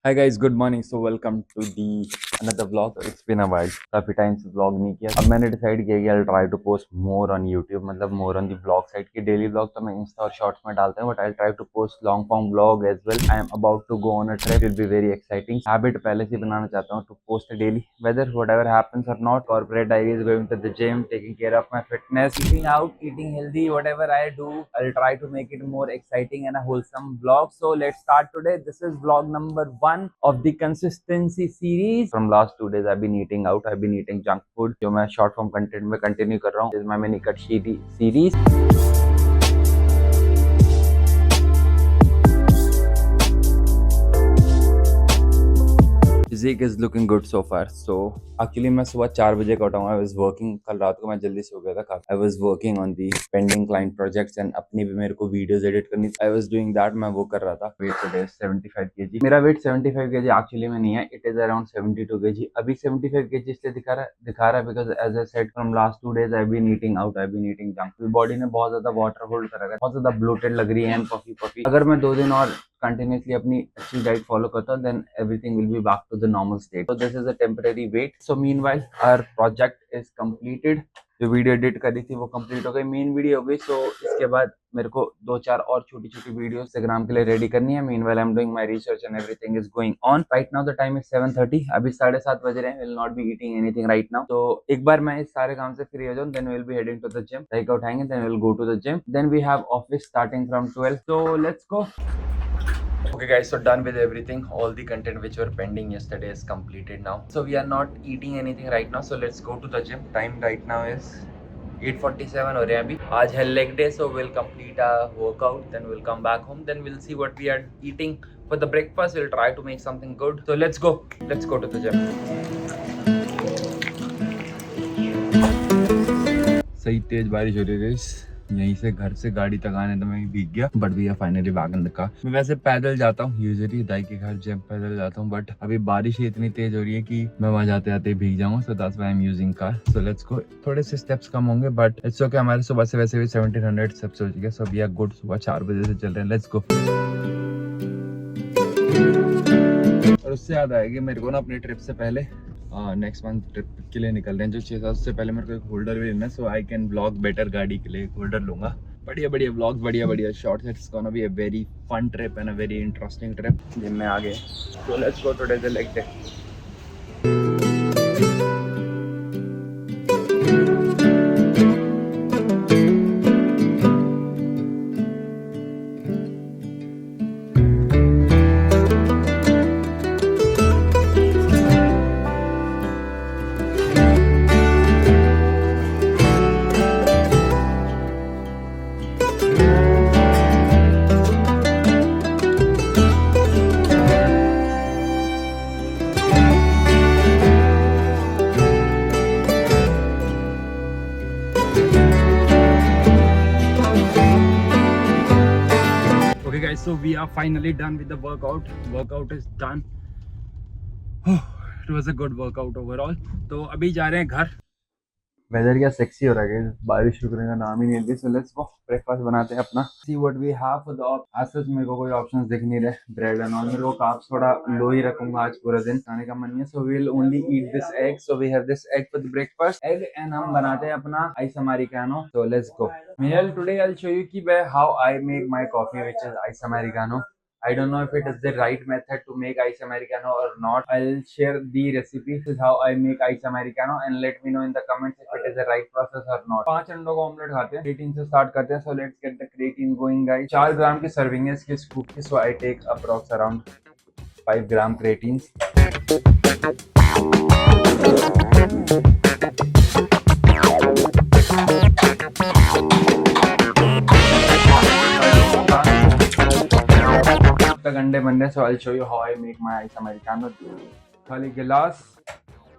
Hi guys, good morning. So welcome to the another vlog. It's been a while. काफी time से vlog नहीं किया. अब मैंने डिसाइड किया कि I'll try to post more on YouTube. मतलब more on the vlog side की daily vlog तो मैं Insta और Shorts में डालता हूँ, but I'll try to post long form vlog as well. I am about to go on a trip. It will be very exciting. Habit पहले से बनाना चाहता हूँ to post daily, whether whatever happens or not. Corporate diary is going to the gym, taking care of my fitness, eating out, eating healthy. Whatever I do, I'll try to make it more exciting and a wholesome vlog. So let's start today. This is vlog number 1 of the consistency series. From last 2 days I've been eating out. I've been eating junk food जो मैं short form content में continue कर रहा हूँ. This is my mini cut series. Physique is looking good so far. So actually मैं सुबह 4 बजे का उठा हूँ. I was working. कल रात को मैं जल्दी सो गया था काफी. I was working on the pending client projects and अपनी भी मेरे को वीडियोस एडिट करनी. I was doing that. मैं वो कर रहा था. Weight today 75 kg. मेरा वेट 75 kg एक्चुअली में नहीं है. It is around 72 kg. अभी 75 kg इसलिए दिखा रहा है because as I said from last 2 days I been eating out. I been eating junk. Body ने बहुत ज्यादा वाटर होल्ड कर रखा है. बहुत ज्यादा ब्लोटेड लग रही है एंड पफी पफी. अगर मैं 2 दिन और continuously अपनी अच्छी डाइट फॉलो करता हूँ then everything will be back to the normal state. So this is a temporary wait. So meanwhile our project is completed. जो वीडियो एडिट करी थी वो कंप्लीट हो गई. मेन वीडियो हो गई. सो इसके बाद मेरे को 2-4 और छोटी छोटी वीडियो इंस्टाग्राम के लिए रेडी करनी है. Meanwhile I am doing my research and everything is going on. Right now the time is 7:30. अभी 7:30 बज रहे हैं. Will not be eating anything right now. तो एक बार मैं इस सारे काम से फ्री हो जाऊं then will be heading to the gym. Like उठाएंगे then will go to the gym. Then we have office starting from 12. So let's go. Okay guys, so done with everything. All the content which were pending yesterday is completed now. So we are not eating anything right now. So let's go to the gym. Time right now is 8:47 हो रहे हैं अभी. आज है leg day, so we'll complete our workout. Then we'll come back home. Then we'll see what we are eating for the breakfast. We'll try to make something good. So let's go. Let's go to the gym. सही तेज बारिश हो रही है guys. यहीं से घर से गाड़ी तक आने तो मैं भीग गया. But we are finally back in the car. मैं वैसे पैदल जाता हूँ यूजुअली दाई के घर जिम पैदल जाता हूँ. बट अभी बारिश ही इतनी तेज हो रही है कि मैं वहां जाते जाते भीग जाऊंगा. So that's why I am using car. So let's गो. थोड़े से स्टेप्स कम होंगे बट इट्स ओके. हमारे सुबह से वैसे भी 1700 स्टेप्स हो चुके. So we are good. सुबह 4 बजे से चल रहे हैं. Let's go. और उससे याद आएगी मेरे को ना अपनी ट्रिप से पहले नेक्स्ट मंथ ट्रिप के लिए निकल रहे हैं जो 6 साल से पहले मेरे को एक होल्डर भी लेना है. सो आई कैन ब्लॉग बेटर. गाड़ी के लिए एक होल्डर लूंगा. बढ़िया बढ़िया ब्लॉग्स, बढ़िया बढ़िया shorts. It's gonna be a very fun trip and a very interesting trip. Gym में आगे. So let's go today the leg day. Okay guys, so we are finally done with the workout. Workout is done. It was a good workout overall. तो अभी जा रहे हैं घर. Weather क्या sexy हो रहा है. बारिश रुकने का नाम ही नहीं लेती. सो लेट्स गो. ब्रेकफास्ट बनाते हैं अपना. See what we have for the आज मेरे को कोई ऑप्शंस दिख नहीं रहे. Bread and all. मेरे को कार्ब्स थोड़ा लो ही रखूंगा आज पूरा दिन. खाने का मन नहीं है. So we will only eat this egg. So we have this egg for the breakfast. Egg and हम बनाते हैं अपना ice Americano. So let's go. Meanwhile, today I'll show you कि how I make my coffee, which is ice americano. I don't know if it is the right method to make ice americano or not. I'll share the recipe. This is how I make ice americano and let me know in the comments if it is the right process or not. 5 अंडों का omelette खाते हैं. Creatine से start करते हैं. So let's get the creatine going guys. 4 ग्राम की serving है इसके स्कूप की. So I take approx around 5 gram creatine. अंडे बन रहे. So I show you how I make my ice Americano. खाली गिलास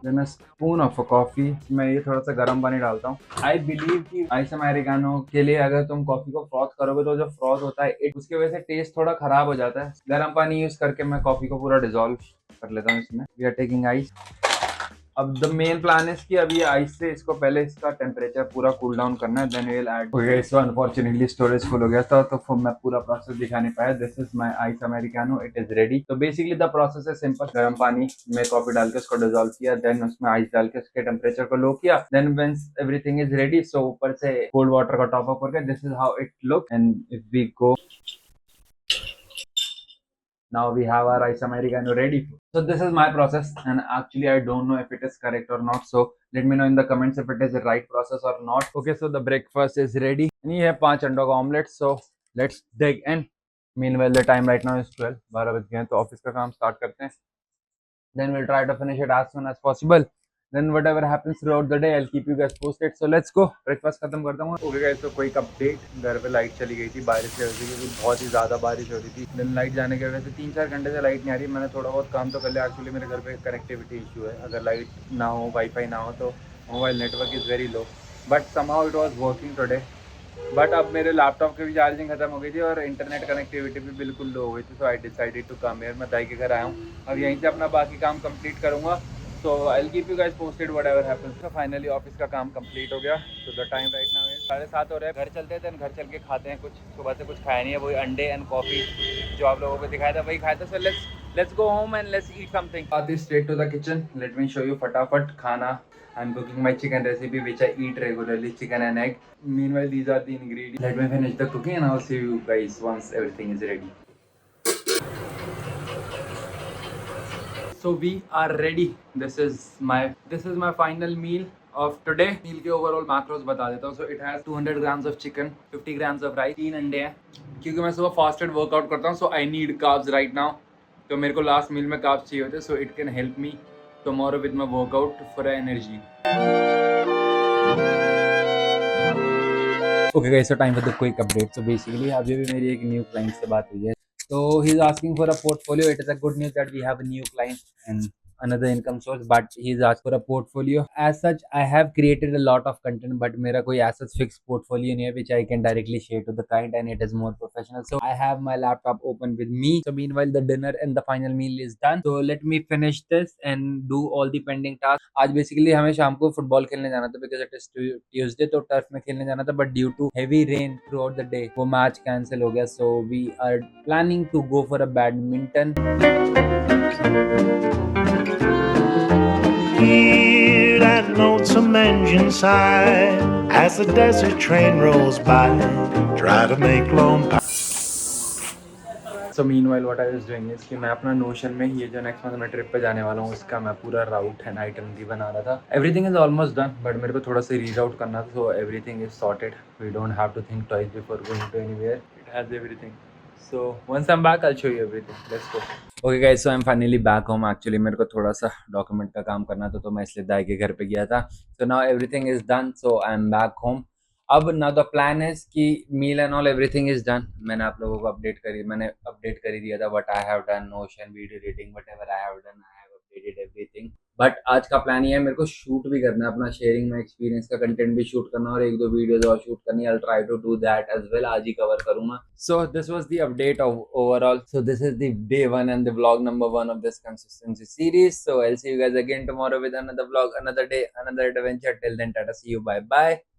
then a spoon of coffee. मैं ये थोड़ा सा गर्म पानी डालता हूँ. आई बिलीव कि आइस अमेरिकानो के लिए अगर तुम कॉफी को फ्रॉथ करोगे तो जो फ्रॉथ होता है उसके वजह से टेस्ट थोड़ा खराब हो जाता है. गर्म पानी यूज करके मैं कॉफी को पूरा डिजोल्व कर लेता हूँ इसमें. We are taking ice. अब द मेन प्लान है कि अभी आइस से इसको पहले इसका टेम्परेचर पूरा कूल डाउन करना है, then we will add. Okay guys, so unfortunately storage full हो गया था तो फिर मैं पूरा प्रोसेस दिखा नहीं पाया। This is my ice americano, it is ready. तो बेसिकली द प्रोसेस है सिंपल। गर्म पानी में कॉफी डाल के उसको डिसॉल्व किया, देन उसमें आइस डाल के उसके टेम्परेचर को लो किया, then once everything is ready, so ऊपर से कोल्ड वाटर का टॉप अप करके this is how it look. And if we go, now we have our rice americano ready. So this is my process, and actually I don't know if it is correct or not, so let me know in the comments if it is the right process or not. Okay, so the breakfast is ready and ये है 5 अंडों का omelette. So let's dig in. Meanwhile the time right now is 12, 12 बज गए हैं, तो office का काम स्टार्ट करते हैं. Then we'll try to finish it as soon as possible. Then whatever happens throughout the day, I'll keep you guys posted. So let's go. Breakfast खत्म करता हूँ. ओके गाइस, तो कोई अपडेट. घर पे लाइट चली गई थी बारिश की वजह से, क्योंकि बहुत ही ज़्यादा बारिश हो रही थी. दिन लाइट जाने की वजह से 3-4 घंटे से लाइट नहीं आ रही. मैंने थोड़ा बहुत काम तो कर लिया. एक्चुअली मेरे घर पे कनेक्टिविटी इशू है. अगर लाइट ना हो, वाईफाई ना हो, तो mobile network is very low. But somehow it was working today. But अब मेरे लैपटॉप की भी चार्जिंग खत्म हो गई थी और इंटरनेट कनेक्टिविटी भी बिल्कुल लो हो गई थी. So I decided to come here. मैं दाई के घर आया हूँ. अब यहीं से अपना बाकी काम कंप्लीट करूँगा. So I will keep you guys posted whatever happens. तो फाइनली ऑफिस का काम कंप्लीट हो गया. तो the time right now is 7:30 हो रहा है. घर चलते हैं, घर चल के खाते हैं कुछ. सुबह से कुछ खाया नहीं है, वही अंडे एंड कॉफ़ी जो आप लोगों को दिखाया था वही खाया था. सो let's go home and let's eat something. Path is straight to the kitchen. Let me show you फटाफट खाना. I'm cooking my chicken recipe which I eat regularly, chicken and egg. Meanwhile, these are the ingredients. Let me finish the cooking and I'll see you guys once everything is ready. So we are ready. This is my final meal of today. Meal के overall macros बता देता हूँ. So it has 200 grams of chicken, 50 grams of rice, 3 अंडे हैं. क्योंकि मैं सुबह fasted workout करता हूँ, so I need carbs right now. तो मेरे को लास्ट मील में carbs चाहिए होते, so it can help me tomorrow with my workout for energy. Okay guys, so time for the quick update. So basically अभी भी मेरी एक new client से बात हुई है. So he's asking for a portfolio. It is a good news that we have a new client and another income source, but he's asked for a portfolio. As such, I have created a lot of content, but मेरा कोई ऐसा fixed portfolio नहीं है which I can directly share to the client, and it is more professional. So I have my laptop open with me. So meanwhile the dinner and the final meal is done. So let me finish this and do all the pending tasks. आज basically हमें शाम को football खेलने जाना था because it is Tuesday, तो turf में खेलने जाना था, but due to heavy rain throughout the day वो मैच कैंसिल हो गया. So we are planning to go for a badminton. Hear that lonesome engine sigh as the desert train rolls by. Try to make lone. So meanwhile what I was doing is कि मैं अपना Notion में ये जो next month मैं trip पे जाने वाला हूँ उसका मैं पूरा राउट एंड आइटनरी बना रहा था. Everything is almost done, but मेरे को थोड़ा सा रीराउट करना था. So everything is sorted. We don't have to think twice before going to anywhere. It has everything. So once I'm back, I'll show you everything. Let's go. Okay guys, so I'm finally back home. Actually मेरे को थोड़ा सा document का काम करना था, तो मैं इसलिए दाई के घर पे गया था. So now everything is done. So I'm back home. अब now the plan is कि meal and all everything is done. मैंने आप लोगों को मैंने अपडेट कर ही दिया था. What I have done, Notion, video editing, whatever I have done, I have updated everything. But आज का प्लान ये है, मेरे को शूट भी करना है, अपना शेयरिंग माई एक्सपीरियंस का कंटेंट भी शूट करना और 1-2 वीडियोज और शूट करनी है. I try to do that as well. आज ही कवर करूंगा. So this was the update of overall. So this is the day 1 and the vlog number 1 of this consistency series. So I'll see you guys again tomorrow with another vlog, another day, another adventure. Till then, tata, see you, bye bye.